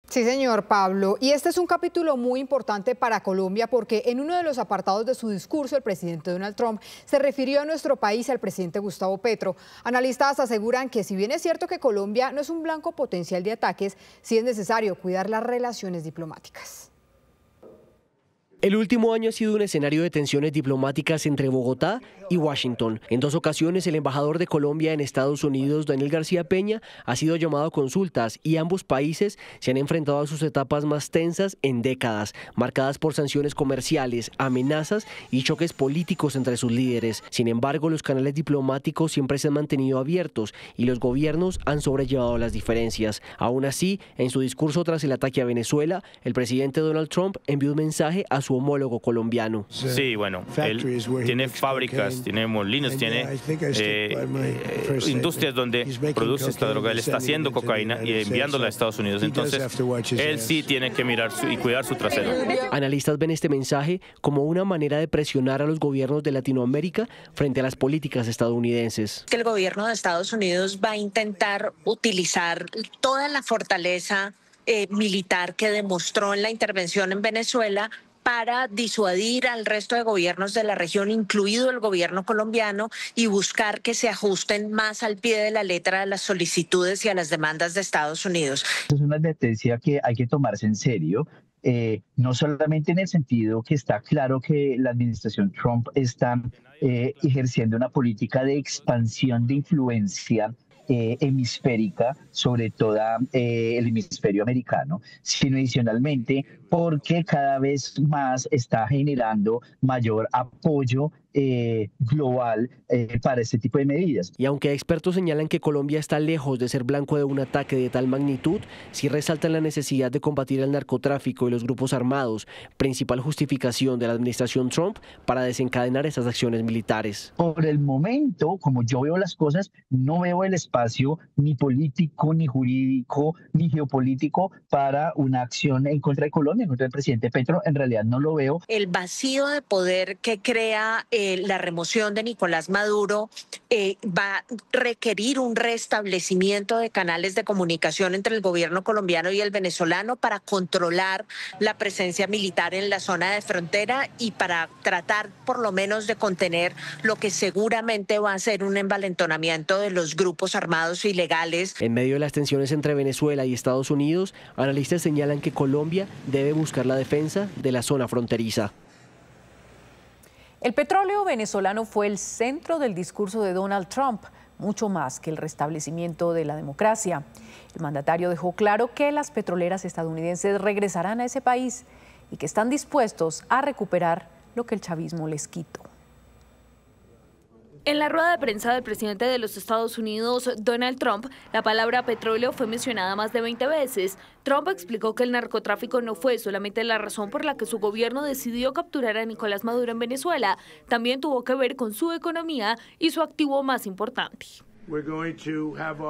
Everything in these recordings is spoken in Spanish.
Sí, señor Pablo. Y este es un capítulo muy importante para Colombia porque en uno de los apartados de su discurso, el presidente Donald Trump se refirió a nuestro país y al presidente Gustavo Petro. Analistas aseguran que si bien es cierto que Colombia no es un blanco potencial de ataques, sí es necesario cuidar las relaciones diplomáticas. El último año ha sido un escenario de tensiones diplomáticas entre Bogotá y Washington. En 2 ocasiones, el embajador de Colombia en Estados Unidos, Daniel García Peña, ha sido llamado a consultas y ambos países se han enfrentado a sus etapas más tensas en décadas, marcadas por sanciones comerciales, amenazas y choques políticos entre sus líderes. Sin embargo, los canales diplomáticos siempre se han mantenido abiertos y los gobiernos han sobrellevado las diferencias. Aún así, en su discurso tras el ataque a Venezuela, el presidente Donald Trump envió un mensaje a su homólogo colombiano. Sí, bueno, él tiene fábricas, tiene molinos, tiene industrias donde produce esta droga. Él está haciendo cocaína y enviándola a Estados Unidos. Entonces, él sí tiene que mirar y cuidar su trasero. Analistas ven este mensaje como una manera de presionar a los gobiernos de Latinoamérica frente a las políticas estadounidenses. Que el gobierno de Estados Unidos va a intentar utilizar toda la fortaleza militar que demostró en la intervención en Venezuela para disuadir al resto de gobiernos de la región, incluido el gobierno colombiano, y buscar que se ajusten más al pie de la letra a las solicitudes y a las demandas de Estados Unidos. Es una advertencia que hay que tomarse en serio, no solamente en el sentido que está claro que la administración Trump está ejerciendo una política de expansión de influencia hemisférica sobre todo el hemisferio americano, sino adicionalmente porque cada vez más está generando mayor apoyo global para este tipo de medidas. Y aunque expertos señalan que Colombia está lejos de ser blanco de un ataque de tal magnitud, sí resaltan la necesidad de combatir el narcotráfico y los grupos armados, principal justificación de la administración Trump para desencadenar esas acciones militares. Por el momento, como yo veo las cosas, no veo el espacio ni político, ni jurídico, ni geopolítico para una acción en contra de Colombia, en contra del presidente Petro. En realidad no lo veo. El vacío de poder que crea la remoción de Nicolás Maduro va a requerir un restablecimiento de canales de comunicación entre el gobierno colombiano y el venezolano para controlar la presencia militar en la zona de frontera y para tratar por lo menos de contener lo que seguramente va a ser un envalentonamiento de los grupos armados ilegales. En medio de las tensiones entre Venezuela y Estados Unidos, analistas señalan que Colombia debe buscar la defensa de la zona fronteriza. El petróleo venezolano fue el centro del discurso de Donald Trump, mucho más que el restablecimiento de la democracia. El mandatario dejó claro que las petroleras estadounidenses regresarán a ese país y que están dispuestos a recuperar lo que el chavismo les quitó. En la rueda de prensa del presidente de los Estados Unidos, Donald Trump, la palabra petróleo fue mencionada más de 20 veces. Trump explicó que el narcotráfico no fue solamente la razón por la que su gobierno decidió capturar a Nicolás Maduro en Venezuela, también tuvo que ver con su economía y su activo más importante.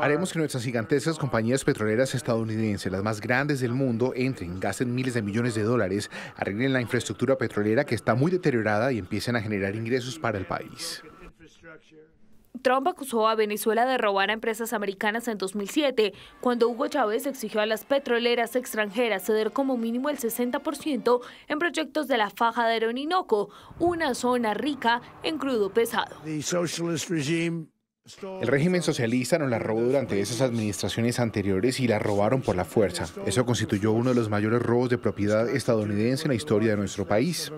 Haremos que nuestras gigantescas compañías petroleras estadounidenses, las más grandes del mundo, entren, gasten miles de millones de dólares, arreglen la infraestructura petrolera que está muy deteriorada y empiecen a generar ingresos para el país. Trump acusó a Venezuela de robar a empresas americanas en 2007, cuando Hugo Chávez exigió a las petroleras extranjeras ceder como mínimo el 60% en proyectos de la faja del Orinoco, una zona rica en crudo pesado. El régimen socialista nos la robó durante esas administraciones anteriores y la robaron por la fuerza. Eso constituyó uno de los mayores robos de propiedad estadounidense en la historia de nuestro país.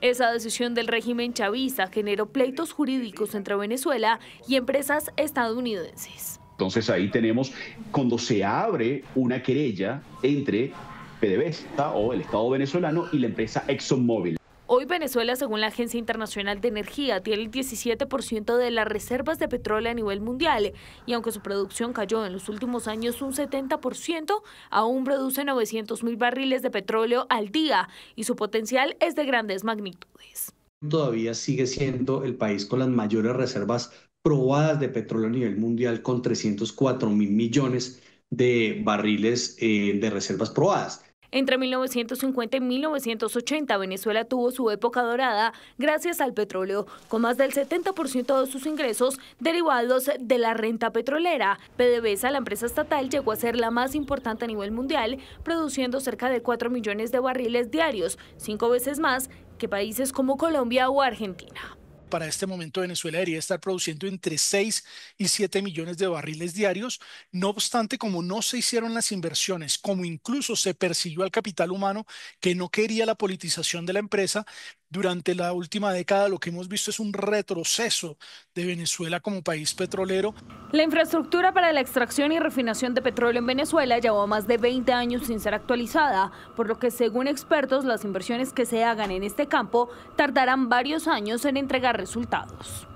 Esa decisión del régimen chavista generó pleitos jurídicos entre Venezuela y empresas estadounidenses. Entonces ahí tenemos cuando se abre una querella entre PDVSA o el Estado venezolano y la empresa ExxonMobil. Hoy Venezuela, según la Agencia Internacional de Energía, tiene el 17% de las reservas de petróleo a nivel mundial y aunque su producción cayó en los últimos años un 70%, aún produce 900.000 barriles de petróleo al día y su potencial es de grandes magnitudes. Todavía sigue siendo el país con las mayores reservas probadas de petróleo a nivel mundial, con 304.000 millones de barriles de reservas probadas. Entre 1950 y 1980, Venezuela tuvo su época dorada gracias al petróleo, con más del 70% de sus ingresos derivados de la renta petrolera. PDVSA, la empresa estatal, llegó a ser la más importante a nivel mundial, produciendo cerca de 4 millones de barriles diarios, 5 veces más que países como Colombia o Argentina. Para este momento Venezuela debería estar produciendo entre 6 y 7 millones de barriles diarios. No obstante, como no se hicieron las inversiones, como incluso se persiguió al capital humano que no quería la politización de la empresa, durante la última década lo que hemos visto es un retroceso de Venezuela como país petrolero. La infraestructura para la extracción y refinación de petróleo en Venezuela llevó más de 20 años sin ser actualizada, por lo que según expertos las inversiones que se hagan en este campo tardarán varios años en entregar resultados.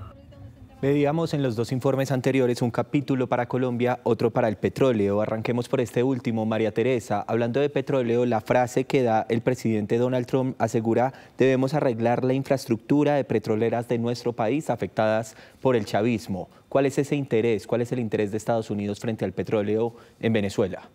Veíamos en los dos informes anteriores un capítulo para Colombia, otro para el petróleo. Arranquemos por este último, María Teresa. Hablando de petróleo, la frase que da el presidente Donald Trump asegura: debemos arreglar la infraestructura de petroleras de nuestro país afectadas por el chavismo. ¿Cuál es ese interés? ¿Cuál es el interés de Estados Unidos frente al petróleo en Venezuela?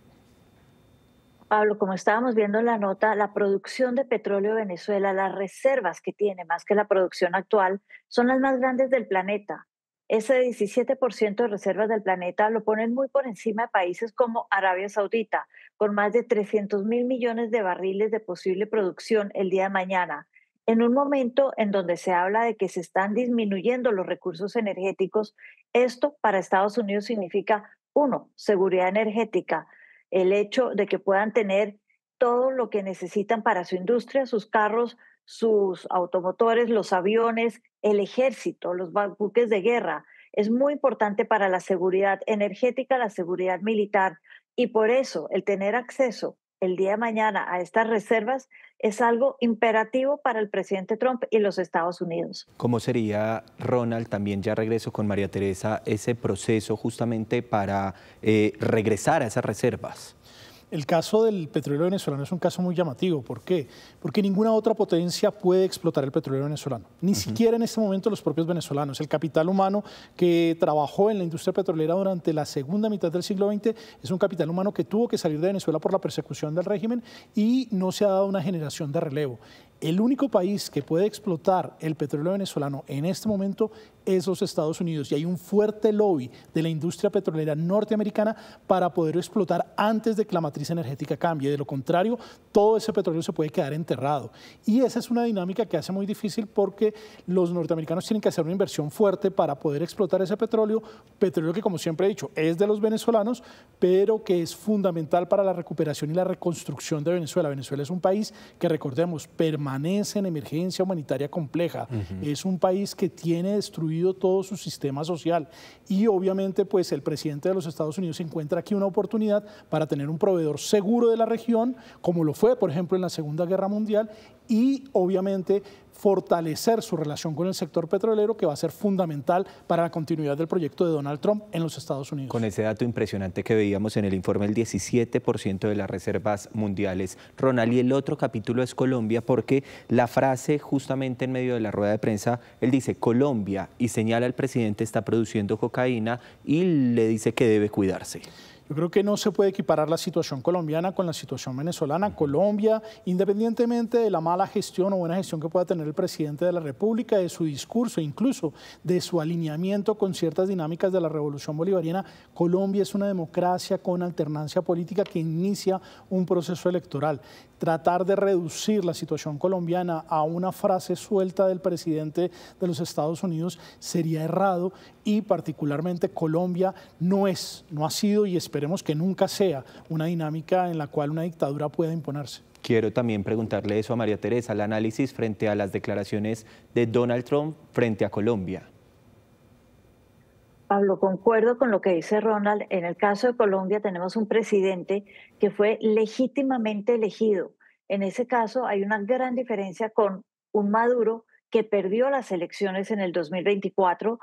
Pablo, como estábamos viendo en la nota, la producción de petróleo de Venezuela, las reservas que tiene más que la producción actual, son las más grandes del planeta. Ese 17% de reservas del planeta lo ponen muy por encima de países como Arabia Saudita, con más de 300.000 millones de barriles de posible producción el día de mañana. En un momento en donde se habla de que se están disminuyendo los recursos energéticos, esto para Estados Unidos significa, uno, seguridad energética, el hecho de que puedan tener todo lo que necesitan para su industria, sus carros, sus automotores, los aviones, el ejército, los buques de guerra. Es muy importante para la seguridad energética, la seguridad militar, y por eso el tener acceso el día de mañana a estas reservas es algo imperativo para el presidente Trump y los Estados Unidos. ¿Cómo sería, Ronald, también ya regreso con María Teresa, ese proceso justamente para regresar a esas reservas? El caso del petróleo venezolano es un caso muy llamativo. ¿Por qué? Porque ninguna otra potencia puede explotar el petróleo venezolano. Ni siquiera en este momento los propios venezolanos. El capital humano que trabajó en la industria petrolera durante la segunda mitad del siglo XX es un capital humano que tuvo que salir de Venezuela por la persecución del régimen y no se ha dado una generación de relevo. El único país que puede explotar el petróleo venezolano en este momento es los Estados Unidos, y hay un fuerte lobby de la industria petrolera norteamericana para poder explotar antes de que la matriz energética cambie. De lo contrario, todo ese petróleo se puede quedar enterrado. Y esa es una dinámica que hace muy difícil porque los norteamericanos tienen que hacer una inversión fuerte para poder explotar ese petróleo que, como siempre he dicho, es de los venezolanos, pero que es fundamental para la recuperación y la reconstrucción de Venezuela. Venezuela es un país que, recordemos, permanece en emergencia humanitaria compleja. Es un país que tiene destruido todo su sistema social, y obviamente pues el presidente de los Estados Unidos encuentra aquí una oportunidad para tener un proveedor seguro de la región, como lo fue por ejemplo en la Segunda Guerra Mundial, y obviamente fortalecer su relación con el sector petrolero, que va a ser fundamental para la continuidad del proyecto de Donald Trump en los Estados Unidos. Con ese dato impresionante que veíamos en el informe, el 17% de las reservas mundiales. Ronald, y el otro capítulo es Colombia, porque la frase justamente en medio de la rueda de prensa, él dice Colombia, y señala al presidente está produciendo cocaína y le dice que debe cuidarse. Yo creo que no se puede equiparar la situación colombiana con la situación venezolana. Colombia, independientemente de la mala gestión o buena gestión que pueda tener el presidente de la República, de su discurso, incluso de su alineamiento con ciertas dinámicas de la revolución bolivariana, Colombia es una democracia con alternancia política que inicia un proceso electoral. Tratar de reducir la situación colombiana a una frase suelta del presidente de los Estados Unidos sería errado, y particularmente Colombia no ha sido y esperemos que nunca sea una dinámica en la cual una dictadura pueda imponerse. Quiero también preguntarle eso a María Teresa, el análisis frente a las declaraciones de Donald Trump frente a Colombia. Pablo, concuerdo con lo que dice Ronald. En el caso de Colombia tenemos un presidente que fue legítimamente elegido. En ese caso hay una gran diferencia con un Maduro que perdió las elecciones en el 2024,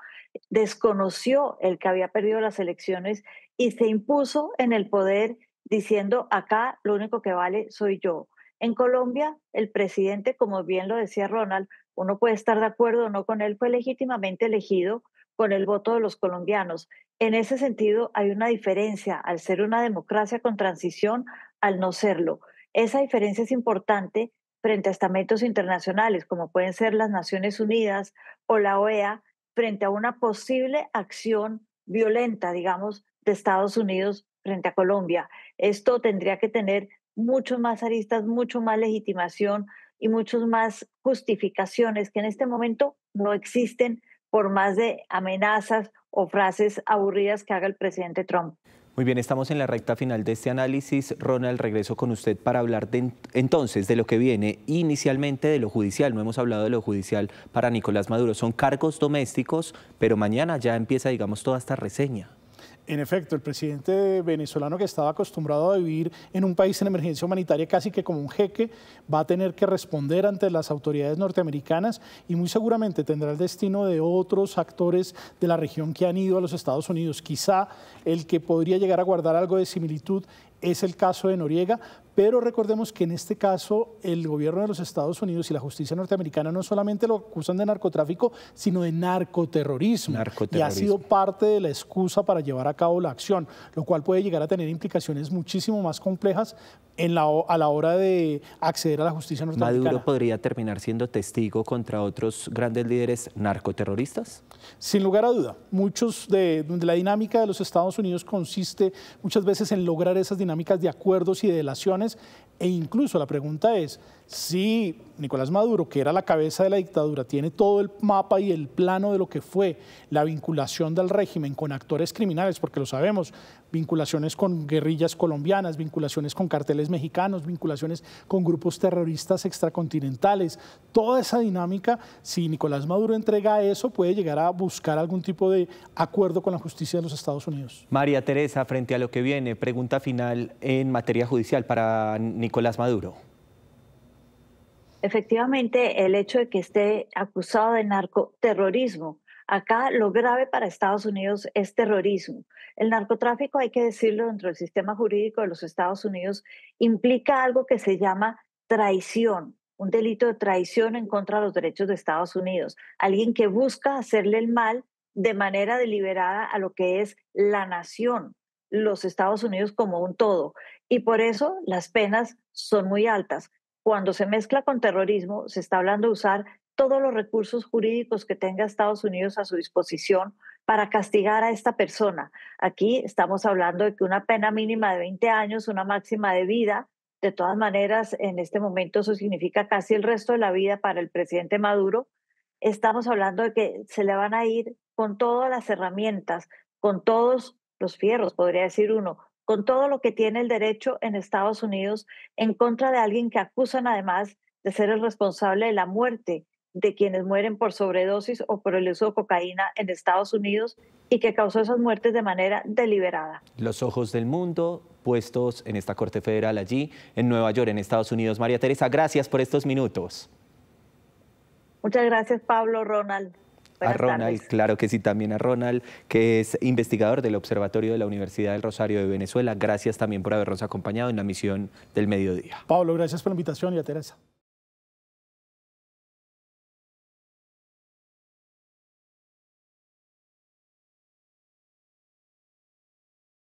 desconoció el que había perdido las elecciones y se impuso en el poder diciendo acá lo único que vale soy yo. En Colombia, el presidente, como bien lo decía Ronald, uno puede estar de acuerdo o no con él, fue legítimamente elegido con el voto de los colombianos. En ese sentido, hay una diferencia al ser una democracia con transición al no serlo. Esa diferencia es importante frente a estamentos internacionales, como pueden ser las Naciones Unidas o la OEA, frente a una posible acción violenta, digamos, de Estados Unidos frente a Colombia. Esto tendría que tener muchos más aristas, mucho más legitimación y muchas más justificaciones que en este momento no existen por más de amenazas o frases aburridas que haga el presidente Trump. Muy bien, estamos en la recta final de este análisis. Ronald, regreso con usted para hablar entonces de lo que viene, inicialmente de lo judicial. No hemos hablado de lo judicial para Nicolás Maduro. Son cargos domésticos, pero mañana ya empieza, digamos, toda esta reseña. En efecto, el presidente venezolano, que estaba acostumbrado a vivir en un país en emergencia humanitaria casi que como un jeque, va a tener que responder ante las autoridades norteamericanas y muy seguramente tendrá el destino de otros actores de la región que han ido a los Estados Unidos. Quizá el que podría llegar a guardar algo de similitud es el caso de Noriega, pero recordemos que en este caso el gobierno de los Estados Unidos y la justicia norteamericana no solamente lo acusan de narcotráfico, sino de narcoterrorismo. Y ha sido parte de la excusa para llevar a cabo la acción, lo cual puede llegar a tener implicaciones muchísimo más complejas a la hora de acceder a la justicia norteamericana. ¿Maduro podría terminar siendo testigo contra otros grandes líderes narcoterroristas? Sin lugar a duda. Donde la dinámica de los Estados Unidos consiste muchas veces en lograr esas dinámicas de acuerdos y de delaciones, e incluso la pregunta es si Nicolás Maduro, que era la cabeza de la dictadura, tiene todo el mapa y el plano de lo que fue la vinculación del régimen con actores criminales, porque lo sabemos, vinculaciones con guerrillas colombianas, vinculaciones con carteles mexicanos, vinculaciones con grupos terroristas extracontinentales, toda esa dinámica, si Nicolás Maduro entrega eso, puede llegar a buscar algún tipo de acuerdo con la justicia de los Estados Unidos. María Teresa, frente a lo que viene, pregunta final en materia judicial para Nicolás Maduro. Efectivamente, el hecho de que esté acusado de narcoterrorismo, acá lo grave para Estados Unidos es terrorismo. El narcotráfico, hay que decirlo, dentro del sistema jurídico de los Estados Unidos, implica algo que se llama traición, un delito de traición en contra de los derechos de Estados Unidos. Alguien que busca hacerle el mal de manera deliberada a lo que es la nación, los Estados Unidos como un todo. Y por eso las penas son muy altas. Cuando se mezcla con terrorismo, se está hablando de usar todos los recursos jurídicos que tenga Estados Unidos a su disposición para castigar a esta persona. Aquí estamos hablando de que una pena mínima de 20 años, una máxima de vida. De todas maneras, en este momento eso significa casi el resto de la vida para el presidente Maduro. Estamos hablando de que se le van a ir con todas las herramientas, con todos los fierros, podría decir uno, con todo lo que tiene el derecho en Estados Unidos en contra de alguien que acusan además de ser el responsable de la muerte de quienes mueren por sobredosis o por el uso de cocaína en Estados Unidos y que causó esas muertes de manera deliberada. Los ojos del mundo puestos en esta Corte Federal allí en Nueva York, en Estados Unidos. María Teresa, gracias por estos minutos. Muchas gracias, Pablo, Ronald. A Ronald, claro que sí, también a Ronald, que es investigador del Observatorio de la Universidad del Rosario de Venezuela. Gracias también por habernos acompañado en la misión del mediodía. Pablo, gracias por la invitación y a Teresa.